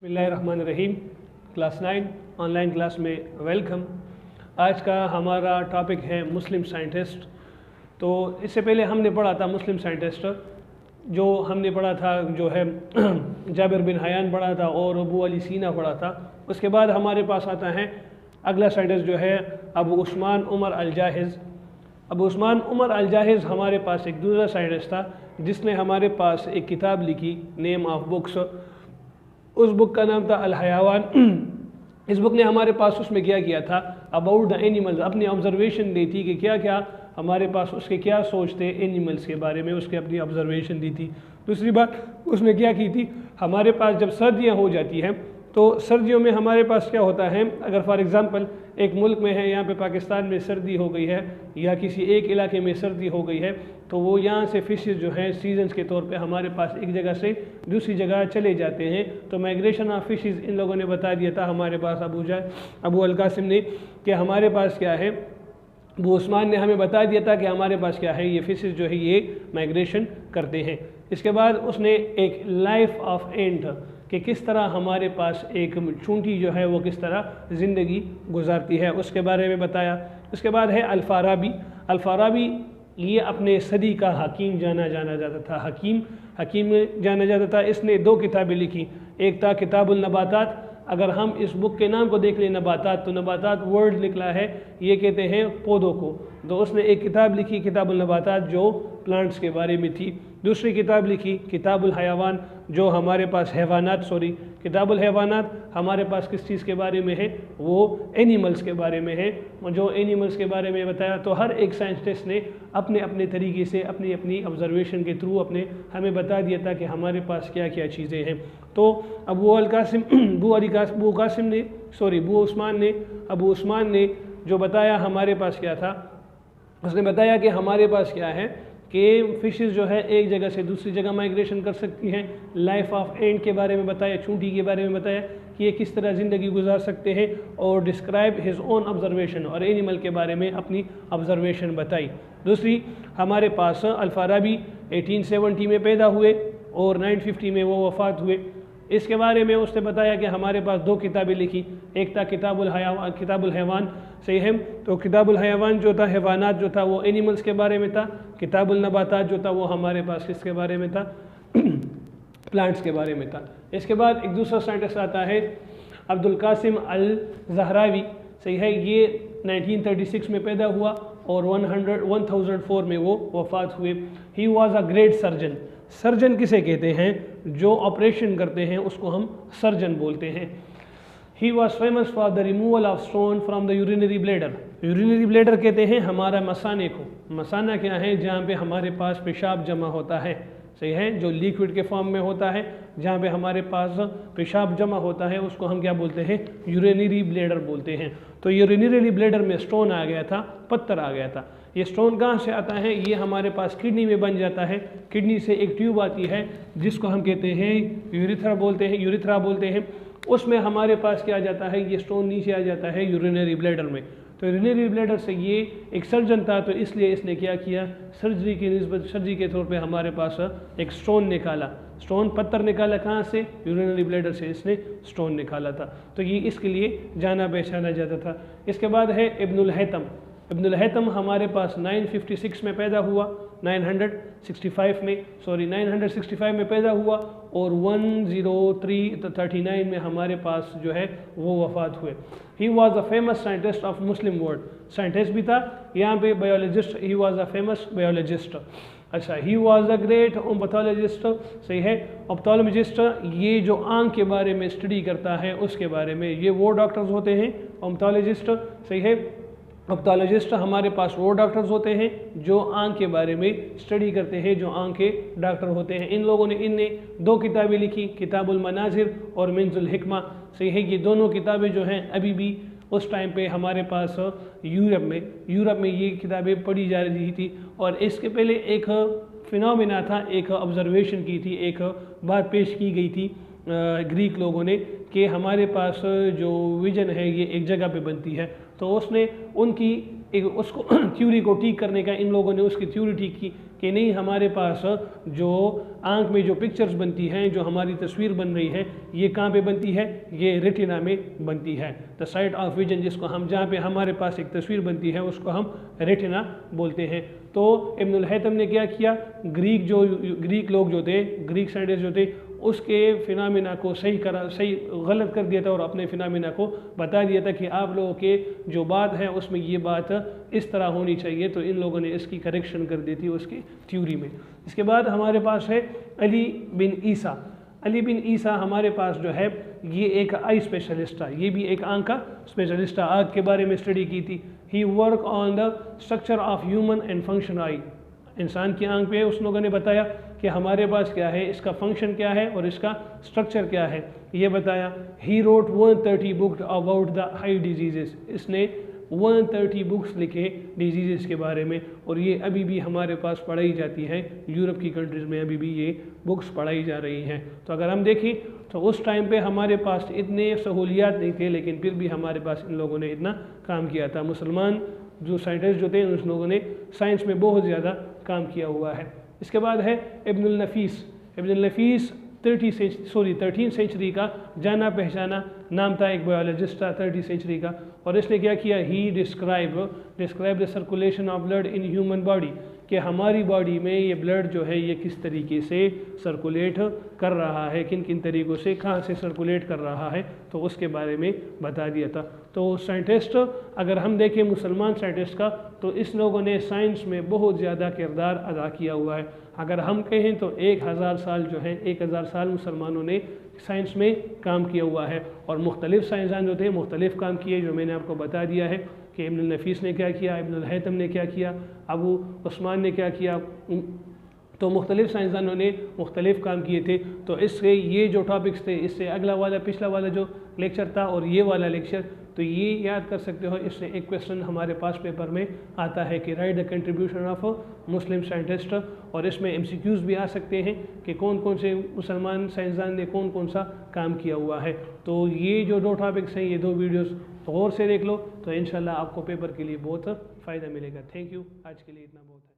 बिस्मिल्लाहिर्रहमानिर्रहीम। Class 9 online class में welcome. आज का हमारा टॉपिक है मुस्लिम साइंटिस्ट। तो इससे पहले हमने पढ़ा था मुस्लिम साइंटिस्ट, जो हमने पढ़ा था जो है जाबिर बिन हयान पढ़ा था और अबू अली सीना पढ़ा था। उसके बाद हमारे पास आता है अगला साइंटिस्ट जो है अबू उस्मान उमर अल जाहिज़। अबू उस्मान उमर अल जाहिज़ हमारे पास एक दूसरा साइंटिस्ट था जिसने हमारे पास एक किताब लिखी, नेम ऑफ बुक्स। उस बुक का नाम था अल हयावान। इस बुक ने हमारे पास उसमें क्या किया था, अबाउट द एनिमल्स, अपनी ऑब्जर्वेशन दी थी कि क्या क्या हमारे पास उसके क्या सोच थे एनिमल्स के बारे में, उसके अपनी ऑब्जर्वेशन दी थी। दूसरी बात उसने क्या की थी, हमारे पास जब सर्दियाँ हो जाती हैं तो सर्दियों में हमारे पास क्या होता है, अगर फॉर एग्ज़ाम्पल एक मुल्क में है, यहाँ पे पाकिस्तान में सर्दी हो गई है या किसी एक इलाके में सर्दी हो गई है, तो वो यहाँ से फ़िशेज़ जो हैं सीजन्स के तौर पे हमारे पास एक जगह से दूसरी जगह चले जाते हैं। तो माइग्रेशन ऑफ फ़िशेज़ इन लोगों ने बता दिया था हमारे पास अबू अल कासिम ने, कि हमारे पास क्या है, अबू उस्मान ने हमें बता दिया था कि हमारे पास क्या है, ये फ़िशेज़ जो है ये माइग्रेशन करते हैं। इसके बाद उसने एक लाइफ ऑफ एंट कि किस तरह हमारे पास एक चूंटी जो है वो किस तरह ज़िंदगी गुजारती है उसके बारे में बताया। उसके बाद है अल-फ़ाराबी। अल-फ़ाराबी ये अपने सदी का हकीम जाना जाता था, हकीम जाना जाता था। इसने 2 किताबें लिखी, एक था किताबुल नबातात। अगर हम इस बुक के नाम को देख लें नबातात, तो नबातात वर्ड निकला है, ये कहते हैं पौधों को। तो उसने एक किताब लिखी किताबुल नबातात जो प्लांट्स के बारे में थी। दूसरी किताब लिखी किताबुल हयावान जो हमारे पास किताबुल हैवानात हमारे पास किस चीज़ के बारे में है, वो एनिमल्स के बारे में है, जो एनिमल्स के बारे में बताया। तो हर एक साइंटिस्ट ने अपने अपने तरीके से अपनी अपनी ऑब्जर्वेशन के थ्रू हमें बता दिया था कि हमारे पास क्या क्या चीज़ें हैं। तो अबू उस्मान ने जो बताया हमारे पास क्या था, उसने बताया कि हमारे पास क्या है कि फ़िशेज़ जो है एक जगह से दूसरी जगह माइग्रेशन कर सकती हैं। लाइफ ऑफ एंट के बारे में बताया, चूंटी के बारे में बताया कि ये किस तरह ज़िंदगी गुजार सकते हैं, और डिस्क्राइब हिज ओन ऑब्जर्वेशन, और एनिमल के बारे में अपनी ऑब्जर्वेशन बताई। दूसरी हमारे पास अल-फ़ाराबी 1870 में पैदा हुए और 950 में वो वफ़ात हुए। इसके बारे में उसने बताया कि हमारे पास 2 किताबें लिखी, एक था किताबुल हैवान, सही है। तो किताबुल हैवान जो था, हैवानात जो था वो एनिमल्स के बारे में था। किताबुल नबातात जो था वो हमारे पास किसके बारे में था, प्लांट्स के बारे में था। इसके बाद एक दूसरा साइंटिस्ट आता है अब्दुल कासिम अल ज़हरावी, सही है। ये 1936 में पैदा हुआ और 1004 में वो वफ़ात हुए। He was a great surgeon किसे कहते हैं, जो ऑपरेशन करते हैं उसको हम सर्जन बोलते हैं। He was famous for the removal of stone from the urinary bladder कहते हैं हमारा मसाने को। मसाना क्या है, जहाँ पे हमारे पास पेशाब जमा होता है, सही है, जो लिक्विड के फॉर्म में होता है, जहाँ पे हमारे पास पेशाब जमा होता है उसको हम क्या बोलते हैं, यूरिनरी ब्लैडर बोलते हैं। तो यूरिनरी ब्लैडर में स्टोन आ गया था, पत्थर आ गया था। ये स्टोन कहाँ से आता है, ये हमारे पास किडनी में बन जाता है। किडनी से एक ट्यूब आती है जिसको हम कहते हैं यूरिथ्रा बोलते हैं। उसमें हमारे पास क्या आ जाता है, ये स्टोन नीचे आ जाता है यूरिनरी ब्लैडर में। तो यूरिनरी ब्लैडर से ये एक सर्जन था, तो इसलिए इसने क्या किया, सर्जरी के तौर पे हमारे पास एक स्टोन पत्थर निकाला। कहाँ से, यूरिनरी ब्लैडर से इसने स्टोन निकाला था। तो ये इसके लिए जाना पहचाना जाता था। इसके बाद है इब्नुल हैतम हमारे पास 956 में पैदा हुआ, 965 में पैदा हुआ और 10339 में हमारे पास जो है वो वफ़ात हुए। He was a famous scientist of Muslim world, scientist भी था, यहाँ पे biologist, he was a famous biologist. अच्छा, he was a great ophthalmologist, सही है। ऑप्थेल्मोलॉजिस्ट ये जो आँख के बारे में स्टडी करता है उसके बारे में, ये वो डॉक्टर्स होते हैं ऑप्थेल्मोलॉजिस्ट, सही है। ऑप्थेल्मोलॉजिस्ट हमारे पास वो डॉक्टर्स होते हैं जो आँख के बारे में स्टडी करते हैं, जो आँख के डॉक्टर होते हैं। इन लोगों ने 2 किताबें लिखी, किताबुल मनाजिर और मिन्जुल हिकमा, सही है। ये दोनों किताबें जो हैं अभी भी उस टाइम पे हमारे पास यूरोप में ये किताबें पढ़ी जा रही थी। और इसके पहले एक फिनोमेना था, एक ऑब्जर्वेशन की थी, एक बात पेश की गई थी ग्रीक लोगों ने कि हमारे पास जो विजन है ये एक जगह पे बनती है। तो उसने उनकी उसको थ्योरी को ठीक करने का इन लोगों ने उसकी थ्योरी ठीक की कि नहीं, हमारे पास जो आँख में जो पिक्चर्स बनती हैं, जो हमारी तस्वीर बन रही है, ये कहाँ पे बनती है, ये रेटिना में बनती है। द साइट ऑफ विजन, जिसको हम जहाँ पे हमारे पास एक तस्वीर बनती है उसको हम रेटिना बोलते हैं। तो इब्नुल हैतम ने क्या किया, ग्रीक लोग जो थे, ग्रीक साइंटिस्ट जो थे, उसके फिनामिना को सही गलत कर दिया था और अपने फिनामिना को बता दिया था कि आप लोगों के जो बात है उसमें ये बात इस तरह होनी चाहिए। तो इन लोगों ने इसकी करेक्शन कर दी थी उसकी थ्योरी में। इसके बाद हमारे पास है अली बिन ईसा। अली बिन ईसा हमारे पास जो है ये एक आई स्पेशलिस्ट था, ये भी एक आँख का स्पेशलिस्ट था, आँख के बारे में स्टडी की थी। He work on the structure of human and function eye. इंसान की आँख पे उस लोगों ने बताया कि हमारे पास क्या है, इसका फंक्शन क्या है और इसका स्ट्रक्चर क्या है, ये बताया। He wrote 130 books about the high disease. इसने 130 बुक्स लिखे डिजीज़ के बारे में, और ये अभी भी हमारे पास पढ़ाई जाती है। यूरोप की कंट्रीज़ में अभी भी ये बुक्स पढ़ाई जा रही हैं। तो अगर हम देखें तो उस टाइम पे हमारे पास इतने सहूलियात नहीं थे, लेकिन फिर भी हमारे पास इन लोगों ने इतना काम किया था। मुसलमान जो साइंटिस्ट जो थे उन लोगों ने साइंस में बहुत ज़्यादा काम किया हुआ है। इसके बाद है इब्नुल नफीस। इब्नुल नफीस 13वीं सेंचुरी का जाना पहचाना नाम था, एक बायोलॉजिस्ट था 3rd सेंचुरी का। और इसने क्या किया, he describe the circulation of blood in human body, कि हमारी बॉडी में ये ब्लड जो है ये किस तरीके से सर्कुलेट कर रहा है, किन किन तरीक़ों से, कहाँ से सर्कुलेट कर रहा है, तो उसके बारे में बता दिया था। तो साइंटिस्ट अगर हम देखें मुसलमान साइंटिस्ट का, तो इस लोगों ने साइंस में बहुत ज़्यादा किरदार अदा किया हुआ है। अगर हम कहें तो 1000 साल जो है, 1000 साल मुसलमानों ने साइंस में काम किया हुआ है, और मुख्तलिफ साइंसदान जो थे मुख्तलिफ काम किए, जो मैंने आपको बता दिया है कि इब्नुल नफीस ने क्या किया, इब्नुल हैतम ने क्या किया, अबू उस्मान ने क्या किया। तो मुख्तलिफ साइंसदानों ने मुख्तलिफ काम किए थे। तो इससे ये जो टॉपिक्स थे, इससे अगला वाला पिछला वाला जो लेक्चर था और ये वाला लेक्चर, तो ये याद कर सकते हो। इससे एक क्वेश्चन हमारे पास पेपर में आता है कि right the contribution of Muslim scientist, और इसमें MCQs भी आ सकते हैं कि कौन कौन से मुसलमान साइंसदान ने कौन कौन सा काम किया हुआ है। तो ये जो 2 टॉपिक्स हैं, ये 2 वीडियोस गौर से देख लो, तो इंशाल्लाह आपको पेपर के लिए बहुत फ़ायदा मिलेगा। थैंक यू, आज के लिए इतना बहुत है।